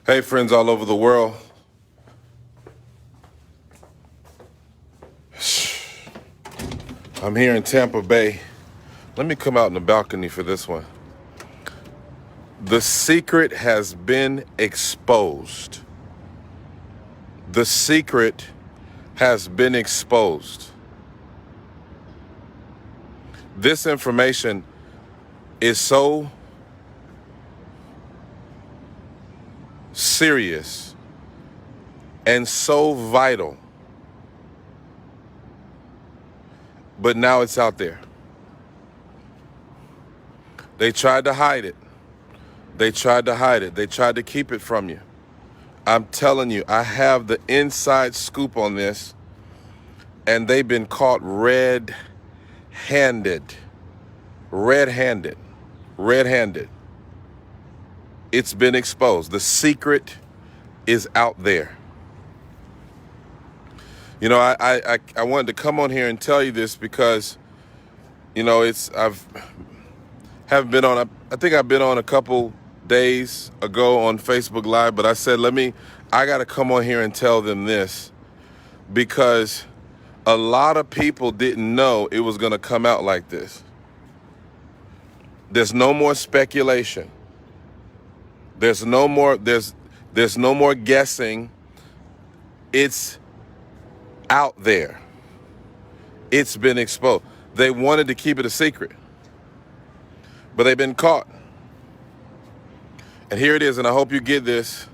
Hey, friends all over the world. I'm here in Tampa Bay. Let me come out in the balcony for this one. The secret has been exposed. The secret has been exposed. This information is so serious and so vital, but now it's out there. They tried to hide it. They tried to keep it from you. I'm telling you, I have the inside scoop on this, and they've been caught red-handed. It's been exposed. The secret is out there. You know, I wanted to come on here and tell you this because, you know, I think I've been on a couple days ago on Facebook Live, but I said, I got to come on here and tell them this because a lot of people didn't know it was going to come out like this. There's no more speculation. There's no more guessing. It's out there. It's been exposed. They wanted to keep it a secret, but they've been caught. And here it is, and I hope you get this.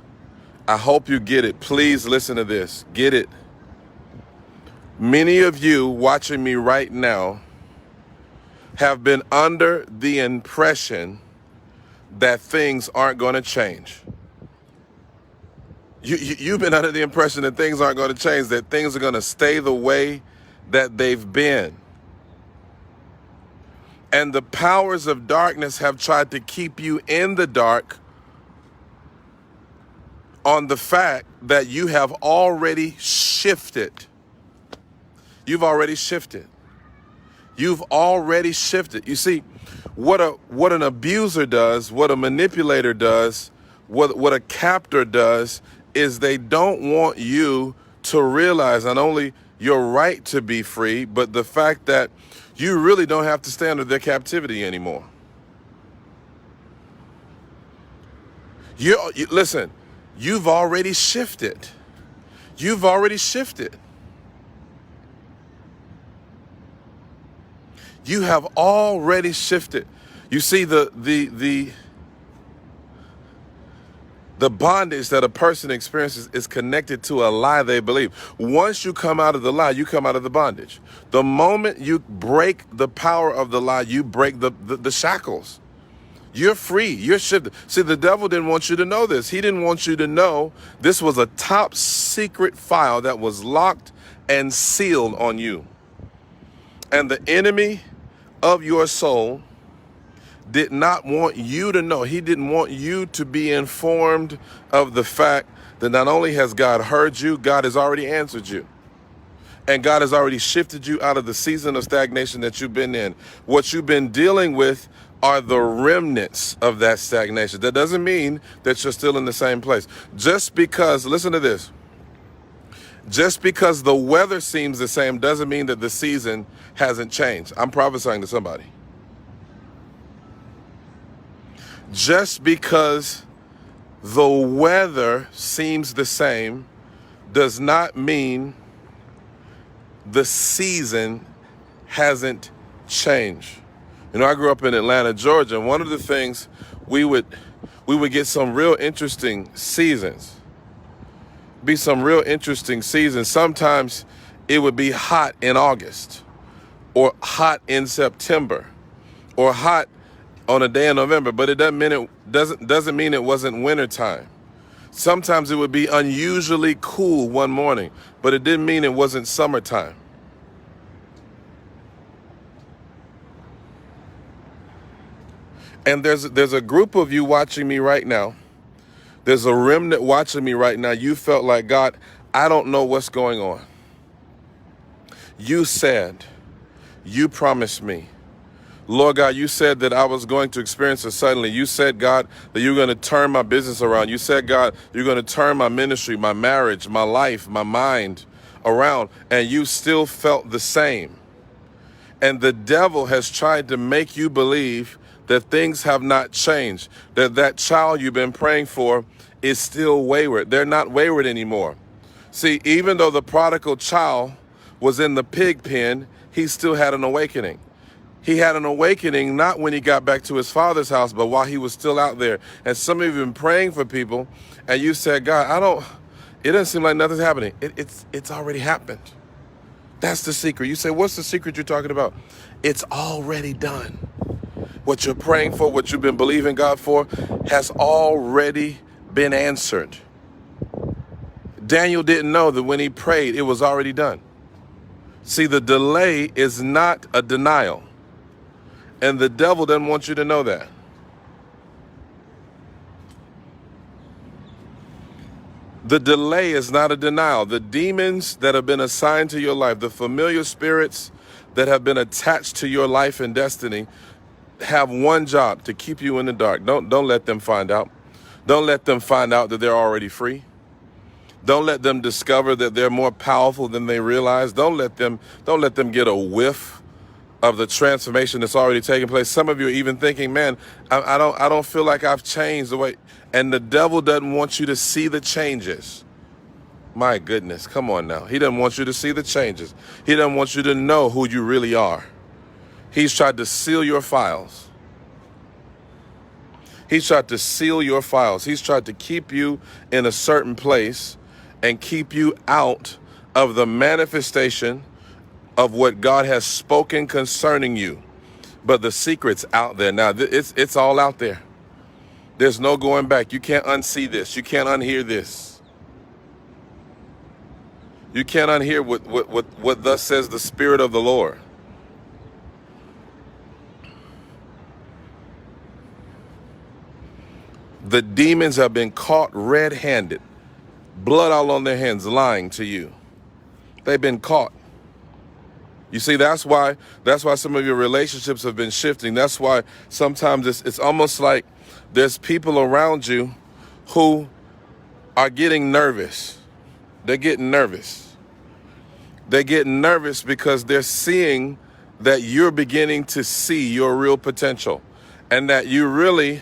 I hope you get it. Please listen to this. Get it. Many of you watching me right now have been under the impression that things aren't going to change. You've been under the impression that things aren't going to change, that things are going to stay the way that they've been. And the powers of darkness have tried to keep you in the dark on the fact that you have already shifted. You've already shifted. You've already shifted. You see, what an abuser does, what a manipulator does, what a captor does, is they don't want you to realize not only your right to be free, but the fact that you really don't have to stay under their captivity anymore. Listen, you've already shifted. You've already shifted. You have already shifted. You see, the bondage that a person experiences is connected to a lie they believe. Once you come out of the lie, you come out of the bondage. The moment you break the power of the lie, you break the shackles. You're free. You're shifted. See, the devil didn't want you to know this. He didn't want you to know this was a top secret file that was locked and sealed on you. And the enemy of your soul did not want you to know. He didn't want you to be informed of the fact that not only has God heard you, God has already answered you. And God has already shifted you out of the season of stagnation that you've been in. What you've been dealing with are the remnants of that stagnation. That doesn't mean that you're still in the same place. Just because, listen to this, just because the weather seems the same doesn't mean that the season hasn't changed. I'm prophesying to somebody. Just because the weather seems the same does not mean the season hasn't changed. You know, I grew up in Atlanta, Georgia, and one of the things we would get some real interesting seasons. Sometimes it would be hot in August, or hot in September, or hot on a day in November, but it doesn't mean it wasn't wintertime. Sometimes it would be unusually cool one morning, but it didn't mean it wasn't summertime. And there's a group of you watching me right now. There's a remnant watching me right now. You felt like, God, I don't know what's going on. You said, you promised me, Lord God, you said that I was going to experience it suddenly. You said, God, that you're going to turn my business around. You said, God, you're going to turn my ministry, my marriage, my life, my mind around. And you still felt the same. And the devil has tried to make you believe that things have not changed, that that child you've been praying for is still wayward. They're not wayward anymore. See, even though the prodigal child was in the pig pen, he still had an awakening. He had an awakening not when he got back to his father's house, but while he was still out there. And some of you have been praying for people, and you said, God, it doesn't seem like nothing's happening. It's already happened. That's the secret. You say, what's the secret you're talking about? It's already done. What you're praying for, what you've been believing God for, has already been answered. Daniel didn't know that when he prayed, it was already done. See, the delay is not a denial. And the devil doesn't want you to know that. The delay is not a denial. The demons that have been assigned to your life, the familiar spirits that have been attached to your life and destiny, have one job: to keep you in the dark. Don't let them find out. Don't let them find out that they're already free. Don't let them discover that they're more powerful than they realize. Don't let them get a whiff of the transformation that's already taken place. Some of you are even thinking, man, I don't feel like I've changed the way. And the devil doesn't want you to see the changes. My goodness, come on now. He doesn't want you to see the changes. He doesn't want you to know who you really are. He's tried to seal your files. He's tried to seal your files. He's tried to keep you in a certain place and keep you out of the manifestation of what God has spoken concerning you. But the secret's out there. Now, it's all out there. There's no going back. You can't unsee this. You can't unhear this. You can't unhear what thus says the Spirit of the Lord. The demons have been caught red-handed, blood all on their hands, lying to you. They've been caught. You see, that's why some of your relationships have been shifting. That's why sometimes it's almost like there's people around you who are getting nervous. They're getting nervous. They're getting nervous because they're seeing that you're beginning to see your real potential and that you really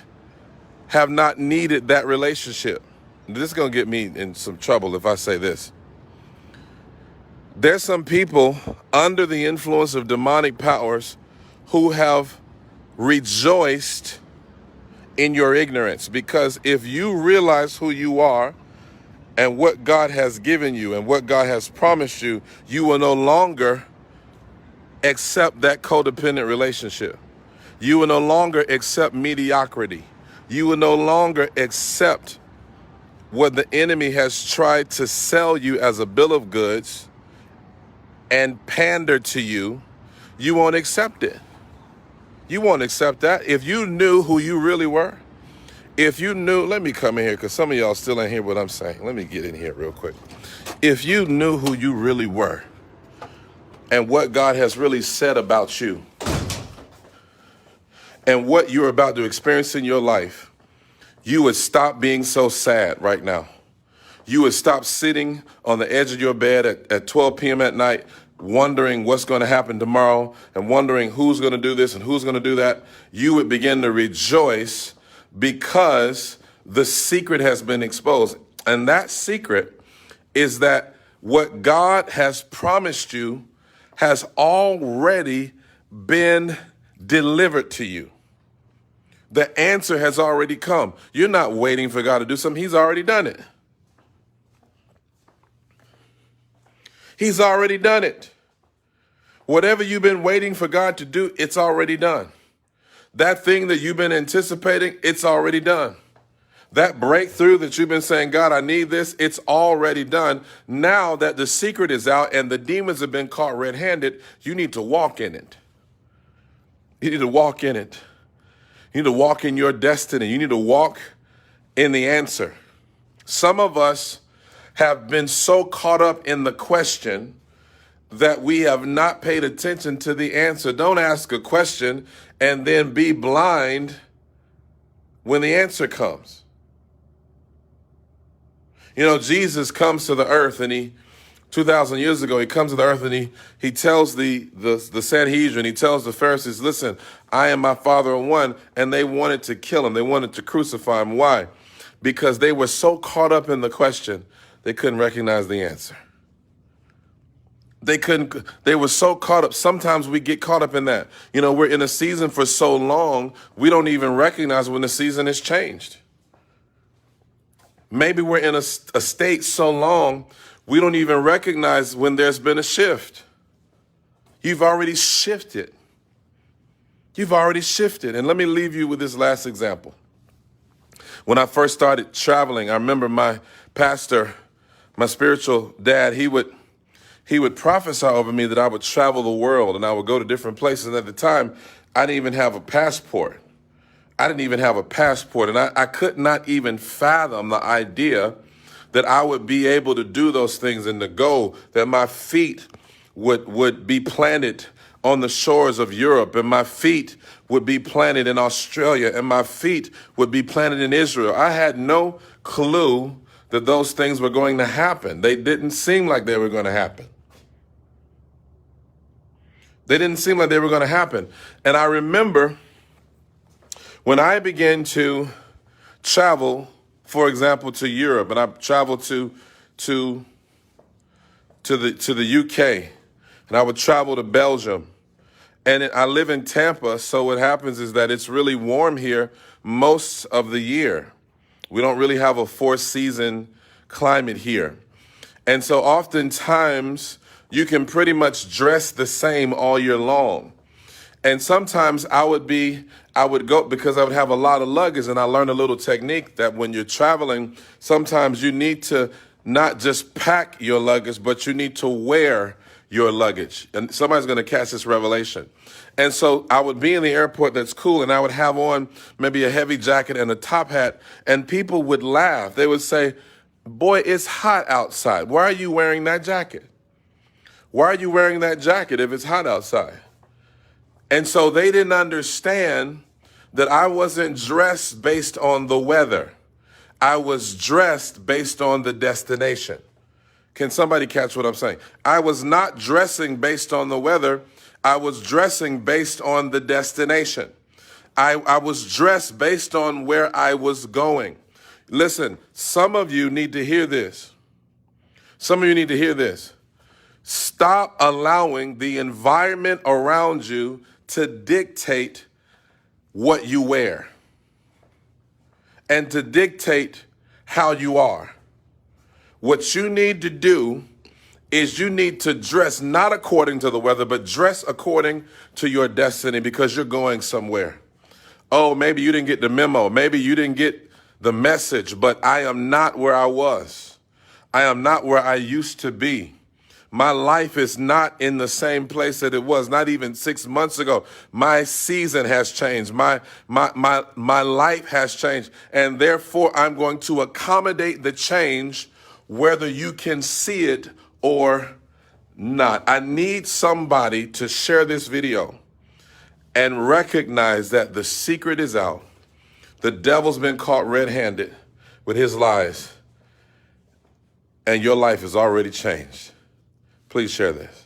have not needed that relationship. This is going to get me in some trouble if I say this. There's some people under the influence of demonic powers who have rejoiced in your ignorance, because if you realize who you are and what God has given you and what God has promised you, you will no longer accept that codependent relationship. You will no longer accept mediocrity. You will no longer accept what the enemy has tried to sell you as a bill of goods and pander to you. You won't accept it. You won't accept that. If you knew who you really were, if you knew, let me come in here because some of y'all still ain't hear what I'm saying. Let me get in here real quick. If you knew who you really were and what God has really said about you and what you're about to experience in your life, you would stop being so sad right now. You would stop sitting on the edge of your bed at 12 p.m. at night, wondering what's going to happen tomorrow and wondering who's going to do this and who's going to do that. You would begin to rejoice because the secret has been exposed. And that secret is that what God has promised you has already been delivered to you. The answer has already come. You're not waiting for God to do something. He's already done it. He's already done it. Whatever you've been waiting for God to do, it's already done. That thing that you've been anticipating, it's already done. That breakthrough that you've been saying, God, I need this, it's already done. Now that the secret is out and the demons have been caught red-handed, you need to walk in it. You need to walk in it. You need to walk in your destiny. You need to walk in the answer. Some of us have been so caught up in the question that we have not paid attention to the answer. Don't ask a question and then be blind when the answer comes. You know, Jesus comes to the earth, and 2,000 years ago, he comes to the earth, and he tells the Sanhedrin, he tells the Pharisees, listen, I and my Father are one, and they wanted to kill him. They wanted to crucify him. Why? Because they were so caught up in the question, they couldn't recognize the answer. They were so caught up. Sometimes we get caught up in that. You know, we're in a season for so long, we don't even recognize when the season has changed. Maybe we're in a state so long, we don't even recognize when there's been a shift. You've already shifted. You've already shifted. And let me leave you with this last example. When I first started traveling, I remember my pastor, my spiritual dad, he would prophesy over me that I would travel the world and I would go to different places. And at the time, I didn't even have a passport. And I could not even fathom the idea that I would be able to do those things and to go, that my feet would be planted on the shores of Europe, and my feet would be planted in Australia, and my feet would be planted in Israel. I had no clue that those things were going to happen. They didn't seem like they were going to happen. And I remember when I began to travel, for example, to Europe, and I traveled to the UK, and I would travel to Belgium. And I live in Tampa, so what happens is that it's really warm here most of the year. We don't really have a four-season climate here. And so oftentimes you can pretty much dress the same all year long. And sometimes I would go, because I would have a lot of luggage, and I learned a little technique that when you're traveling, sometimes you need to not just pack your luggage, but you need to wear your luggage. And somebody's going to catch this revelation. And so I would be in the airport, that's cool, and I would have on maybe a heavy jacket and a top hat, and people would laugh. They would say, boy, it's hot outside. Why are you wearing that jacket? Why are you wearing that jacket if it's hot outside? And so they didn't understand that I wasn't dressed based on the weather. I was dressed based on the destination. Can somebody catch what I'm saying? I was not dressing based on the weather. I was dressing based on the destination. I was dressed based on where I was going. Listen, some of you need to hear this. Stop allowing the environment around you to dictate what you wear and to dictate how you are. What you need to do is you need to dress not according to the weather, but dress according to your destiny, because you're going somewhere. Oh, maybe you didn't get the memo. Maybe you didn't get the message, but I am not where I was. I am not where I used to be. My life is not in the same place that it was, not even 6 months ago. My season has changed. My life has changed. And therefore, I'm going to accommodate the change whether you can see it or not. I need somebody to share this video and recognize that the secret is out. The devil's been caught red-handed with his lies, and your life has already changed. Please share this.